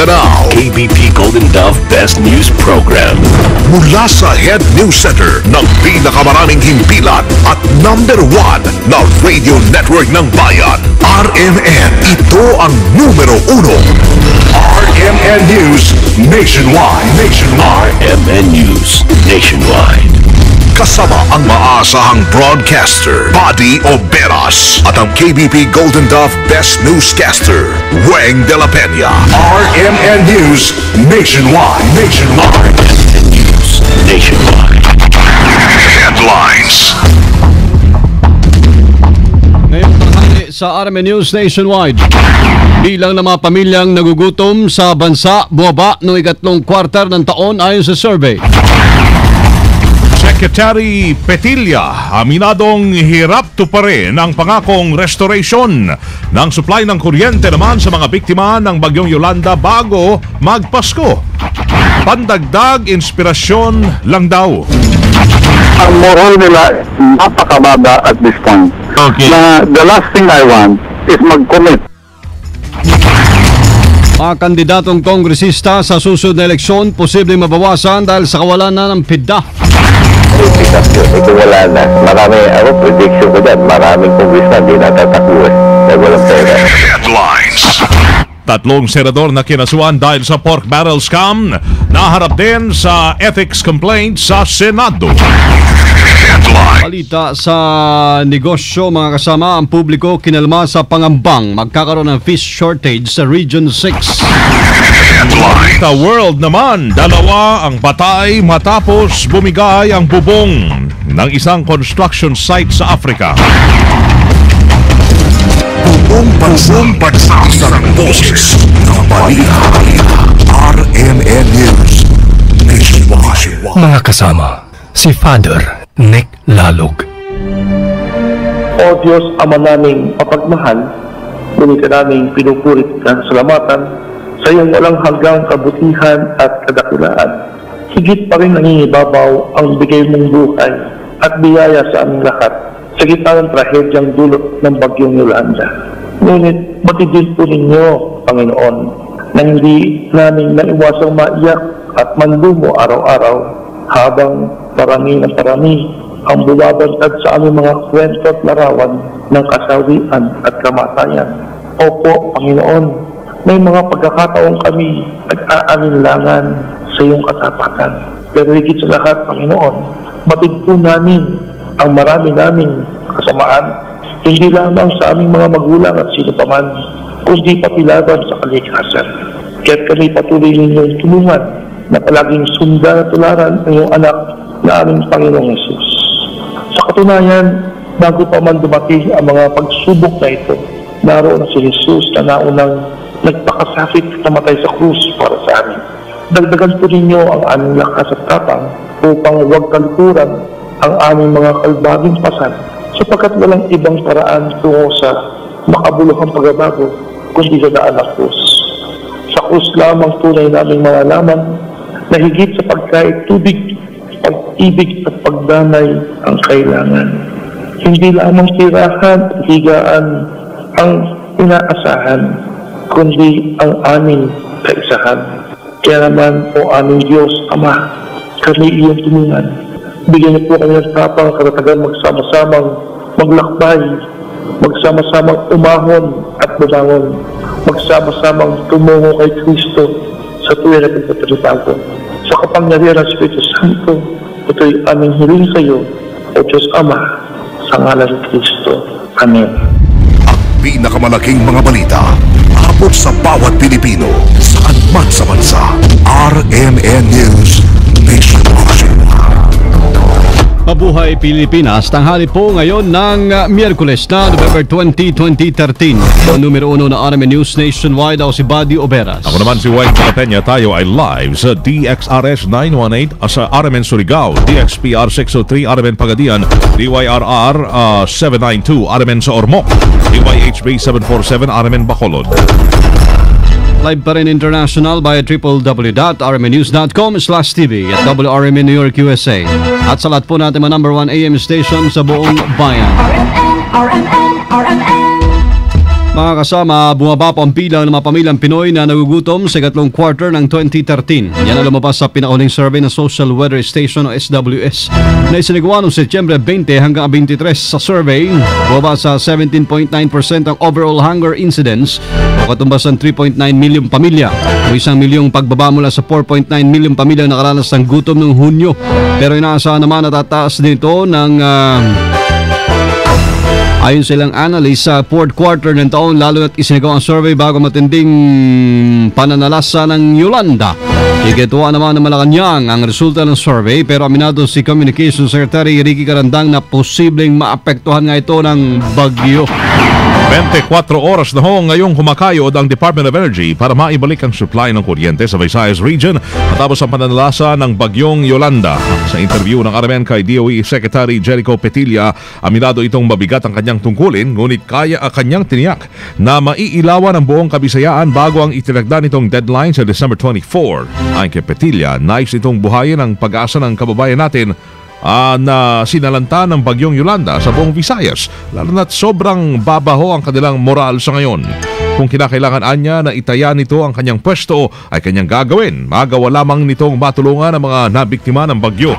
Mindanao. KBP Golden Dove Best News Program. Mula sa Head News Center ng pinakamaraming himpilan at #1 na radio network ng bayan, RMN. Ito ang numero 1. RMN News Nationwide. RMN News Nationwide. Kasama ang maasahang broadcaster, Buddy Oberas, at ang KBP Golden Dove Best Newscaster, Weng de la Peña. RMN News Nationwide. RMN News Nationwide. Headlines. Ngayong tanghali sa RMN News Nationwide, bilang ng mga pamilyang nagugutom sa bansa bumaba noong ikatlong kwarter ng taon ayon sa survey. Secretary Petilla, aminadong hirap tuparin ang pangakong restoration ng supply ng kuryente naman sa mga biktima ng Bagyong Yolanda bago magpasko. Pandagdag inspirasyon lang daw. Ang moral nila napakababa at this point. Okay. Na the last thing I want is mag-commit. Mga kandidatong kongresista sa susunod na eleksyon posibleng mabawasan dahil sa kawalan na ng PIDA. Ito wala na. Prediction ko dyan, maraming congressman di natatakbo dahil walang pera. Headlines. Tatlong senador na kinasuhan dahil sa pork barrel scam naharap din sa ethics complaint sa Senado. Headlines. Balita sa negosyo, mga kasama, ang publiko kinalma sa pangambang magkakaroon ng fish shortage sa Region 6. Headlines. Sa world naman, dalawa ang patay matapos bumigay ang bubong ng isang construction site sa Africa. Buong pagsang boses ng balita. RMN News Nationwide. Mga kasama, si Father Nick Lalog. O Diyos, Ama naming mapagmahal, ngunit ka naming pinupurit at salamatan sa iyong walang hanggang kabutihan at kadakilaan. Higit pa rin nangingibabaw ang bigay mong buhay at biyaya sa aming lahat sa gitna ng trahedyang dulot ng Bagyong Yolanda. Ngunit matidil po ninyo, Panginoon, na hindi namin naiwasang maiyak at manlumo araw-araw habang parami ng parami ang bumabantad sa aming mga kwento at larawan ng kasawian at kamatayan. Opo, Panginoon, may mga pagkakataong kami nag-aalinlangan sa iyong katapatan. Pero higit sa lahat, Panginoon, batid po namin ang marami naming kasamaan, hindi lamang sa aming mga magulang at sino paman, kundi pati laban sa kalikasan. Kaya't kami patuloy ninyong tulungan na palaging sundan at tularan ang iyong anak na aming Panginoong Hesus. Sa katunayan, bago pa man dumating ang mga pagsubok na ito, naroon si Hesus na naunang nagpakasakit at namatay sa krus para sa amin. Dagdagan po ninyo ang aming lakas at tapang upang huwag kalikuran ang aming mga kalbaging pasal sapagkat walang ibang paraan tungo sa makabuluhang pagbabago kundi sa daan ng krus. Sa krus lamang tunay naming malalaman na higit sa pagkait tubig, pag-ibig at pagdanay ang kailangan. Hindi lamang tirahan at higaan ang inaasahan, kundi ang aming kaisahan. Kaya naman po aming Diyos, Ama, kami iyong tulungan. Bigyan niyo po kami ng tapang karatagan magsama-samang maglakbay, magsama-samang umahon at bumangon, magsama-samang tumungo kay Kristo sa tuwing na pagpapalitago. Sa kapangyarihan ng Espiritu Santo, ito'y aming hiling sa iyo, o Diyos Ama, sa ngalan ni Kristo. Amen. Ang pinakamalaking mga balita, abot sa bawat Pilipino, saan man sa bansa. RMN News Nationwide. Mabuhay Pilipinas, tanghali po ngayon ng Miyerkules na November 20, 2013. Ang numero 1 na RMN News Nationwide, ako si Buddy Oberas. Ako naman si Weng de la Peña. Tayo ay live sa DXRS 918 sa RMN Surigao, DXPR 603 RMN Pagadian, DYRR 792 RMN sa Ormoc, DYHB 747 RMN Bacolod. Live pa rin international via www.rmnews.com/tv at WRMN New York, USA. At sa lahat po natin mga number 1 AM station sa buong bayan. RMN. Mga kasama, bumaba po ang bilang ng mga pamilyang Pinoy na nagugutom sa ikatlong quarter ng 2013. Yan ang lumabas sa pinakahuling survey ng Social Weather Station o SWS na isinagawa noong Setyembre 20 hanggang 23. Sa survey, bumaba sa 17.9% ang overall hunger incidence o katumbas ng 3.9 milyong pamilya o 1 milyong pagbaba mula sa 4.9 milyong pamilya na nakaranas ng gutom noong Hunyo. Pero inaasahan naman na tataas din ito ng ayon sa ilang analyst sa fourth quarter ng taon, lalo na't isinagawa ang survey bago matinding pananalasa ng Yolanda. Ikituwa naman ng Malacanang ang resulta ng survey, pero aminado si Communications Secretary Ricky Carandang na posibleng maapektuhan nga ito ng bagyo. 24 oras na ho ngayong humakayod ang Department of Energy para maibalik ang supply ng kuryente sa Visayas Region matapos ang pananalasa ng bagyong Yolanda. Sa interview ng RMN kay DOE Secretary Jericho Petilla, aminado itong mabigat ang kanyang tungkulin, ngunit kaya kanyang tiniyak na maiilawan ang buong Kabisayaan bago ang itinagda nitong deadline sa December 24. Ayon kay Petilla, nais itong buhayin ang pag-asa ng kababayan natin na sinalanta ng bagyong Yolanda sa buong Visayas, lalo na't sobrang babaho ang kanilang moral sa ngayon. Kung kinakailangan anya na itaya nito ang kanyang pwesto ay kanyang gagawin. Magawa lamang nitong matulungan ang mga nabiktima ng bagyo.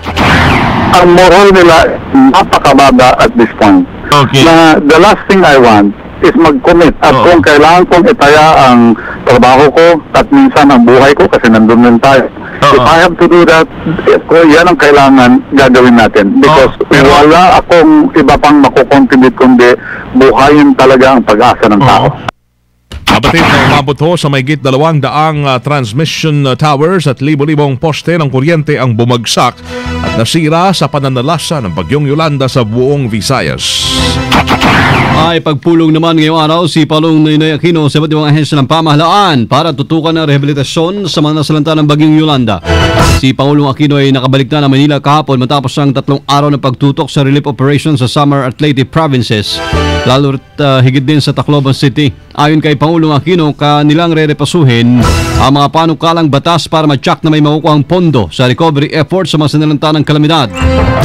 Ang moral nila napakababa at this point. Okay. Na the last thing I want is mag-commit. At kung kailangan kong itaya ang trabaho ko at minsan ang buhay ko kasi nandun din tayo. If I have to do that, yan ang kailangan gagawin natin. Because wala akong iba pang makukontribute kundi buhayin talaga ang pag-asa ng tao. Nabatid na umabot ho sa mahigit 200 transmission towers at libo-libong poste ng kuryente ang bumagsak at nasira sa pananalasa ng bagyong Yolanda sa buong Visayas. Ay pagpulong naman ngayong araw si Pangulong Noynoy Aquino sa iba't ibang ahensya ng pamahalaan para tutukan ang rehabilitasyon sa mga nasalanta ng bagyong Yolanda. Si Pangulong Aquino ay nakabalik na ng Manila kahapon matapos ang 3 araw na pagtutok sa relief operations sa Samar at Leyte provinces, lalo higit din sa Tacloban City. Ayon kay Pangulong Aquino, kanilang re-repasuhin ang mga panukalang batas para ma-check na may makukuhang pondo sa recovery effort sa mga sinalanta ng kalamidad.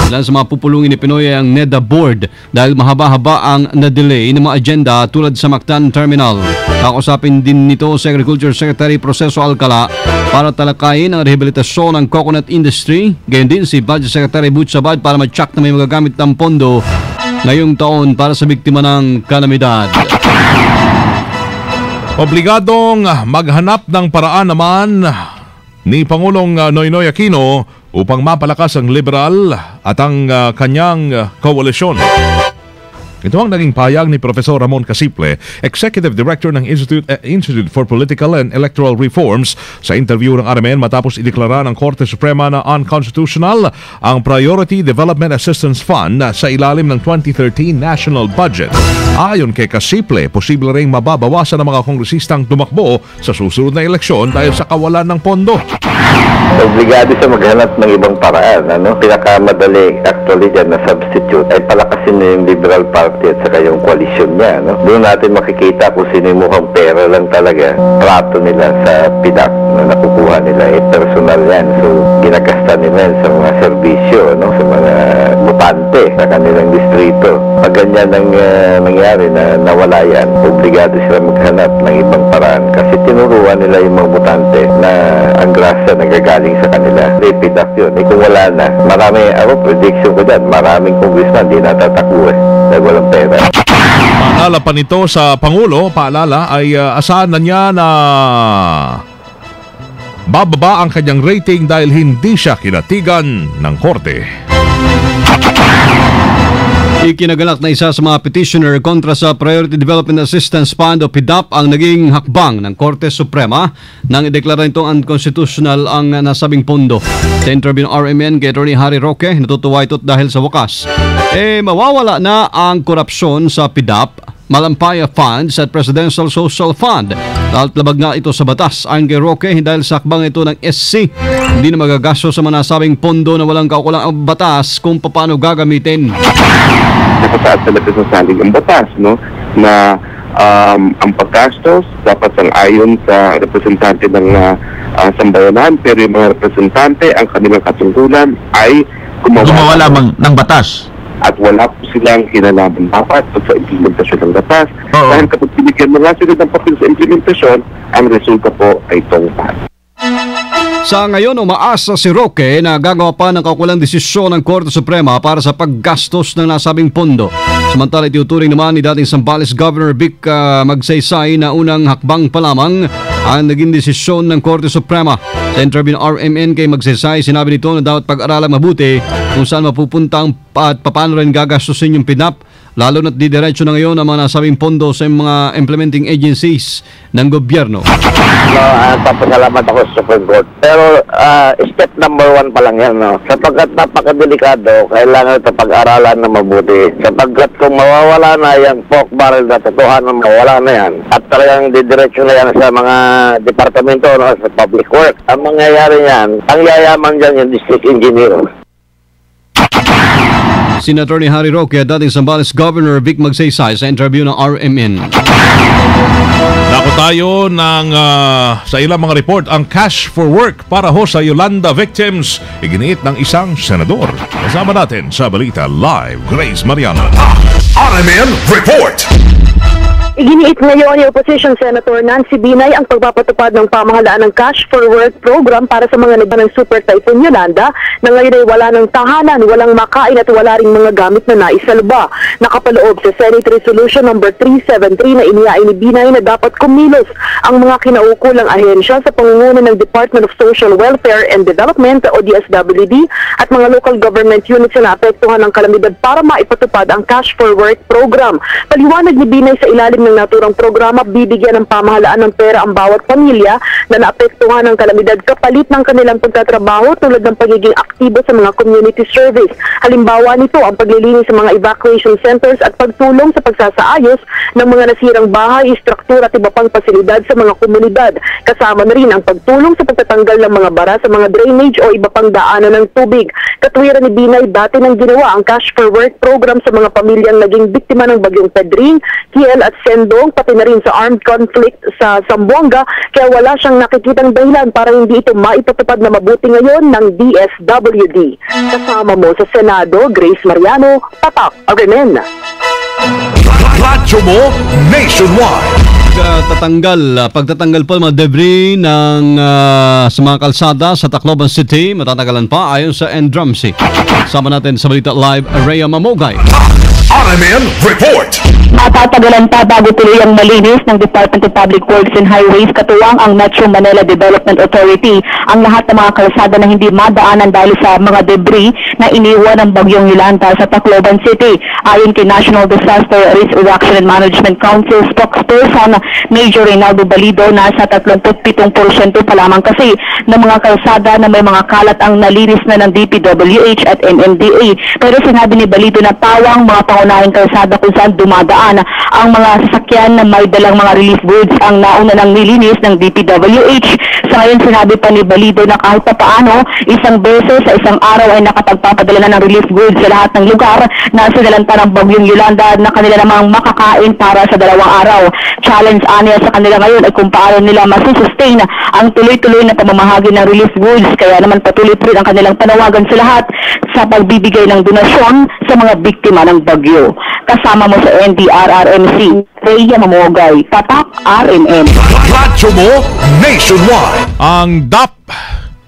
Ilan sa mga pupulungin ni Pinoy ay ang NEDA board dahil mahaba-haba ang na-delay ng mga agenda tulad sa Mactan Terminal. Kakusapin din nito sa Agriculture Secretary Proceso Alcala para talakayin ang rehabilitasyon ng coconut industry. Gayon din si Budget Secretary Butch Abad para ma-check na may magagamit ng pondo ngayong taon para sa biktima ng kalamidad. Obligadong maghanap ng paraan naman ni Pangulong Noynoy Aquino upang mapalakas ang liberal at ang kanyang koalisyon. Ito ang naging payag ni Professor Ramon Casiple, Executive Director ng Institute for Political and Electoral Reforms, sa interview ng RMN matapos ideklara ng Korte Suprema na unconstitutional ang Priority Development Assistance Fund sa ilalim ng 2013 National Budget. Ayon kay Casiple, posible ring mababawasan ang mga kongresistang tumakbo sa susunod na eleksyon dahil sa kawalan ng pondo. Obligado siya maghanap ng ibang paraan. Pinakamadali actually dyan na substitute ay palakasin na yung Liberal Party at saka yung koalisyon niya. Doon natin makikita kung sino yung mukhang pera lang talaga. Trato nila sa PDAC na nakukuha nila. Personal yan. So, ginagasta nila yan sa mga serbisyo, sa mga botante sa kanilang distrito. Pag ganyan ang nangyari na nawala yan, obligado sila maghanap ng ibang paraan. Kasi tinuruan nila yung mga botante na ang grasa nagagaling sa kanila. PDAC yun. Kung wala na, prediction ko dyan, maraming congressman di natatakbo dahil walang pera. Paalala pa nito sa Pangulo, ay asahan na niya na bababa ang kanyang rating dahil hindi siya kinatigan ng korte. Ikinagalak na isa sa mga petitioner kontra sa Priority Development Assistance Fund o PDAP ang naging hakbang ng Korte Suprema nang ideklara nitong unconstitutional ang nasabing pondo. Sa interview ng RMN kay Atty. Harry Roque, natutuwa ito dahil sa wakas mawawala na ang korupsyon sa PDAP, Malampaya Funds at Presidential Social Fund. Dahil labag nga ito sa batas. Ayon kay Roque, dahil sa hakbang ito ng SC, hindi na magagastos sa mga nasabing pondo na walang kaukulang ang batas kung paano gagamitin. Nakataas talaga sa salig ang batas, na ang paggastos dapat sang-ayon sa representante ng sambayanan, pero yung mga representante, ang kanilang katungkulan ay gumawa lamang ng batas. at wala po silang kinalaman dapat sa implementasyon ng batas. Dahil kapag binigyan mo nga sila ng papel sa implementasyon, ang resulta po ay tongkat. Sa ngayon, umaasa si Roque na gagawa pa ng kaukulang desisyon ng Korte Suprema para sa paggastos ng nasabing pondo. Samantala, itiuturing naman ni dating Zambales Governor Vic Magsaysay na unang hakbang pa lamang ang naging desisyon ng Korte Suprema. Sa interview ng RMN kay Magsaysay, sinabi nito na dapat pag-aralang mabuti kung saan mapupunta at paano rin gagastusin yung PIDAP, lalo na't didiretso na ngayon ang mga nasabing pondo sa mga implementing agencies ng gobyerno. Papasalamat ako sa Supreme Court. Pero step number 1 pa lang yan. No? Sapagkat napakadelikado, kailangan ito pag-aralan na mabuti. Sapagkat kung mawawala na yan, pork barrel na totohanan, mawala na yan. At talagang didiretso na yan sa mga departamento, no? Sa public work. Ang mangyayari yan, ang yayaman dyan yung district engineer. Senator ni Harry Roque at dating Zambales Governor Vic Magsaysay sa interview ng RMN. Nako tayo ng sa ilang mga report ang cash for work para ho sa Yolanda victims. Iginiit ng isang senador. Kasama natin sa Balita Live, Grace Mariano. RMN Report. Iginiit ngayon ni Opposition Senator Nancy Binay ang pagpapatupad ng pamahalaan ng Cash for Work program para sa mga nagba ng Super Typhoon Yolanda na ngayon ay wala ng tahanan, walang makain at wala ring mga gamit na naisalba. Nakapaloob sa Senate Resolution number 373 na inihain ni Binay na dapat kumilos ang mga kinaukulang ahensya sa pangunguna ng Department of Social Welfare and Development o DSWD at mga local government units na naapektuhan ng kalamidad para maipatupad ang Cash for Work program. Paliwanag ni Binay sa ilalim ng naturang programa, bibigyan ng pamahalaan ng pera ang bawat pamilya na naapektuhan ng kalamidad kapalit ng kanilang pagtatrabaho tulad ng pagiging aktibo sa mga community service. Halimbawa nito ang paglilinis sa mga evacuation centers at pagtulong sa pagsasaayos ng mga nasirang bahay, istruktura at iba pang pasilidad sa mga komunidad. Kasama na rin ang pagtulong sa pagtatanggal ng mga bara sa mga drainage o iba pang daanan ng tubig. Katwiran ni Binay, dati nang ginawa ang Cash for Work program sa mga pamilyang naging biktima ng bagyong Pedring, Kiel at Sendong, pati na rin sa armed conflict sa Zamboanga, kaya wala siyang nakikitang dahilan para hindi ito maipatupad na mabuti ngayon ng DSWD. Kasama mo sa Senado, Grace Mariano, Tatak, RMN. Radyo mo nationwide. Pagtatanggal po mga debris ng sa mga kalsada sa Tacloban City, matatagalan pa ayon sa NDRAMC. Sama natin sa Balita Live, Rhea Mamogay. RMN Report. Matatagalan pa bago tuloy ang malinis ng Department of Public Works and Highways katuwang ang Metro Manila Development Authority ang lahat ng mga kalsada na hindi madaanan dahil sa mga debris na iniwan ng bagyong Yolanda sa Tacloban City. Ayon kay National Disaster Risk Reduction and Management Council spokesperson Major Reynaldo Balido, nasa 37% pa lamang kasi ng mga kalsada na may mga kalat ang nalinis na ng DPWH at MMDA. Pero sinabi ni Balido na pawang mga pangunahing kalsada kung saan dumadaan ang mga sasakyan na may dalang mga relief goods ang nauna ng nilinis ng DPWH. Sa ngayon, sinabi pa ni Balido na kahit pa paano, isang beses sa isang araw ay nakapagpapadala na ng relief goods sa lahat ng lugar na sinalanta ng bagyong Yolanda na kanila namang makakain para sa 2 araw. Challenge aniya sa kanila ngayon ay kung paano nila masusustain ang tuloy-tuloy na pamamahagi ng relief goods. Kaya naman patuloy pa rin ang kanilang panawagan sa lahat sa pagbibigay ng donasyon sa mga biktima ng bagyo. Kasama mo sa NDRRMC, Rhea Mamogay, Tatak, RMN. Radyo mo nationwide. Ang DAP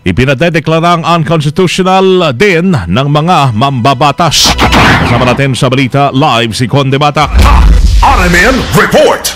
ipinadedeklarang unconstitutional din ng mga mambabatas. Kasama natin sa Balita Live si Conde Batak. RMN Report.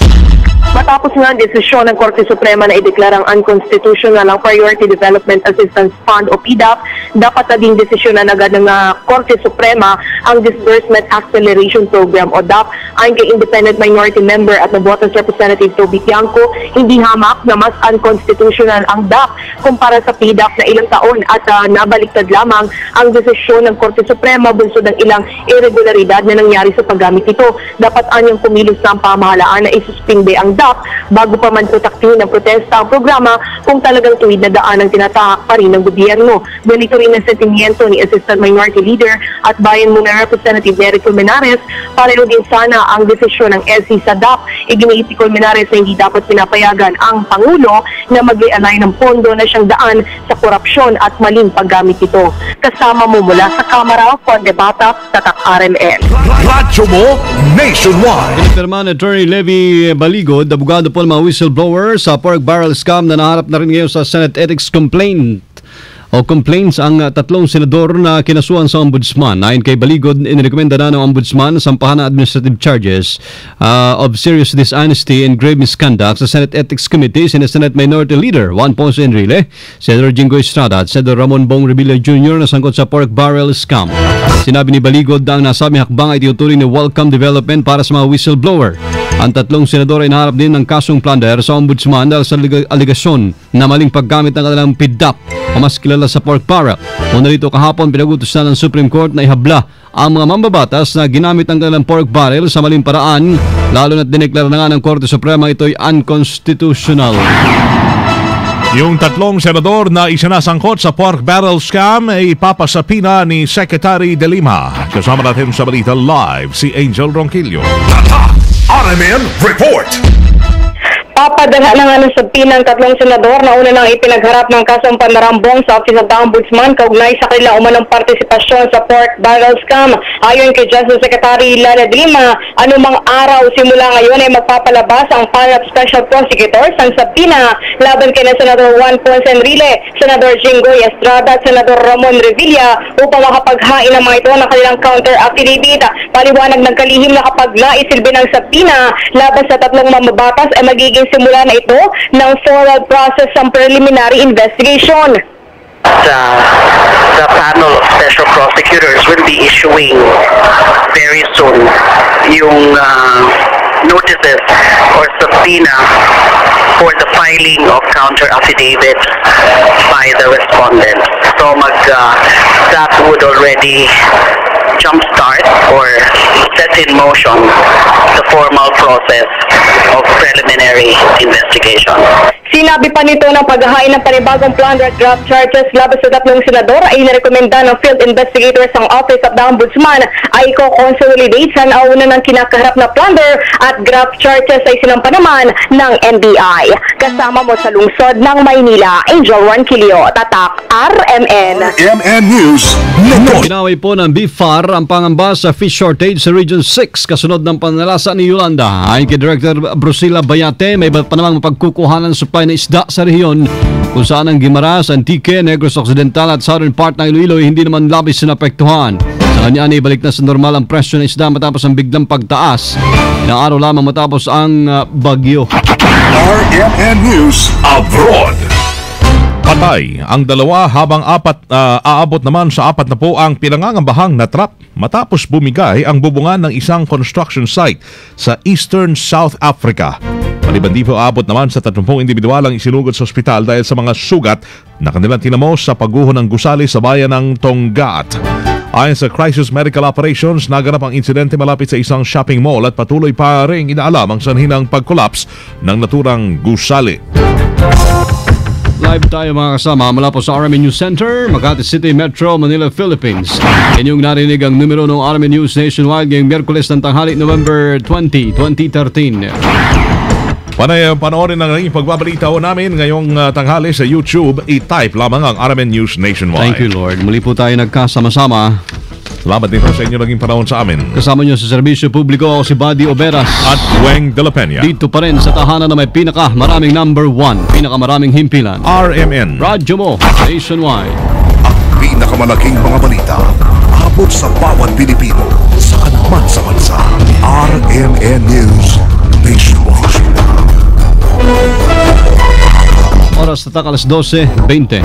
Matapos nga ang desisyon ng Korte Suprema na ideklarang unconstitutional ang Priority Development Assistance Fund o PDAP, dapat naging desisyon na agad ng Korte Suprema ang Disbursement Acceleration Program o DAP. Ayon kay Independent Minority Member at Navotas Representative Toby Tiangco, hindi hamak na mas unconstitutional ang DAP kumpara sa PDAP na ilang taon at nabaliktad lamang ang desisyon ng Korte Suprema bunsod ng ilang irregularidad na nangyari sa paggamit nito. Dapat anyang kumilos na ang pamahalaan na isuspinde ang DAP DAP bago pa man tutaktin ng protesta ang programa kung talagang tuwid na daan ang tinatahak pa rin ng gobyerno. Ganito rin ang sentimiento ni Assistant Minority Leader at Bayan Muna Representative Derek Colmenares. Pareho din sana ang desisyon ng SC sa DAP. Iginiit ni Colmenares na hindi dapat pinapayagan ang Pangulo na mag-i-alay ng pondo na siyang daan sa korupsyon at maling paggamit ito. Kasama mo mula sa Kamara, Juan de Bata, Tatak RMN. Radyo mo nationwide. Pinagpirmahan ni Attorney Levi Baligod, abogado po ng mga whistleblower sa pork barrel scam na naharap na rin ngayon sa Senate Ethics complaints ang tatlong senador na kinasuhan sa ombudsman. Ayon kay Baligod, inirekomenda na ng ombudsman sampahan ng administrative charges of serious dishonesty and grave misconduct sa Senate Ethics Committee sina Senate Minority Leader Juan Ponce Enrile, Senator Jinggoy Estrada at Senator Ramon Bong Revilla Jr. na sangkot sa pork barrel scam. Sinabi ni Baligod na ang nasabing hakbang ay tinuturing ni welcome development para sa mga whistleblower. Ang tatlong senador ay naharap din ng kasong plunder sa ombudsman dahil sa aligasyon na maling paggamit ng kanilang PIDAP o mas kilala sa pork barrel. Una rito kahapon, pinagutos na ng Supreme Court na ihabla ang mga mambabatas na ginamit ang kanilang pork barrel sa maling paraan, lalo na't dineklara na nga ng Korte Suprema ito'y unconstitutional. Yung tatlong senador na isinasangkot sa pork barrel scam ay ipapasapina ni Secretary De Lima. Kasama natin sa balita live si Angel Ronquillo. RMN Report. Papadala na nga ng sabina ng tatlong senador na una nang ipinagharap ng kasong pandarambong sa Office of the Ombudsman kaugnay sa kanila umanong partisipasyon sa pork barrel scam. Ayon kay Justice Secretary Lana de Lima, anumang araw simula ngayon ay magpapalabas ang panel of special prosecutors ang sabina laban kay na Senador Juan Ponce Enrile, Senador Jinggoy Estrada at Senador Ramon Revilla upang makapaghain ng mga ito ng kanilang counter affidavit. Paliwanag ng kalihim na kapag naisilbi ng sabina laban sa tatlong mamabatas ay magiging simula na ito ng formal process ng preliminary investigation. The panel of special prosecutors will be issuing very soon yung notices or subpoena for the filing of counter affidavits by the respondents. So that would already jumpstart or set in motion the formal process of preliminary investigation. Sinabi pa nito ng paghahain ng panibagong plunder at graft charges laban sa tatlong senador ay inarekomenda ng field investigators ng Office of the Ombudsman ay i-consolidate sa nauna ng kinakaharap na plunder at graft charges ay sinampa naman ng NBI. Kasama mo sa lungsod ng Maynila, Angel Ronquillo, Tatak RMN. RMN News Network. Pinaway po ng BIFAR ang pangamba sa fish shortage sa Region 6 kasunod ng panalasa ni Yolanda. Ayon kay Director Brusila Bayate, may iba pa namang mapagkukuhanan supply na isda sa rehiyon kung saan ang Guimaras, Antique, Negros Occidental at southern part ng Iloilo ay hindi naman labis na naapektuhan. Sa kanya ay balik na sa normal ang presyo ng isda matapos ang biglang pagtaas. Ilang araw lamang matapos ang bagyo. RMN News Abroad. Patay ang dalawa habang aabot naman sa 40 ang pinangangambahang natrap matapos bumigay ang bubungan ng isang construction site sa Eastern South Africa. Maliban dito, aabot naman sa 30 individual ang isinugod sa ospital dahil sa mga sugat na kanilang tinamos sa pagguho ng gusali sa bayan ng Tongaat. Ayon sa Crisis Medical Operations, naganap ang insidente malapit sa isang shopping mall at patuloy pa rin inaalam ang sanhi ng pag-collapse ng naturang gusali. Live tayo mga kasama mula po sa RMN News Center, Makati City, Metro, Manila, Philippines. Inyong narinig ang numero ng RMN News Nationwide ngayong Miyerkules ng tanghali, November 20, 2013. Panoorin ang naging pagbabalita namin ngayong tanghali sa YouTube. I-type lamang ang RMN News Nationwide. Thank you, Lord. Muli po tayo nagkasama-sama. Salamat din sa inyo naging panahon sa amin. Kasama nyo sa serbisyo publiko ako si Buddy Oberas at Weng de la Peña. Dito pa rin sa tahanan na may pinakamaraming number 1, pinakamaraming himpilan. RMN. Radyo mo Nationwide. Ang pinakamalaking mga balita abot sa bawat Pilipino sa kanman sa bansa. RMN News Nationwide. Oras tatak alas 12:20.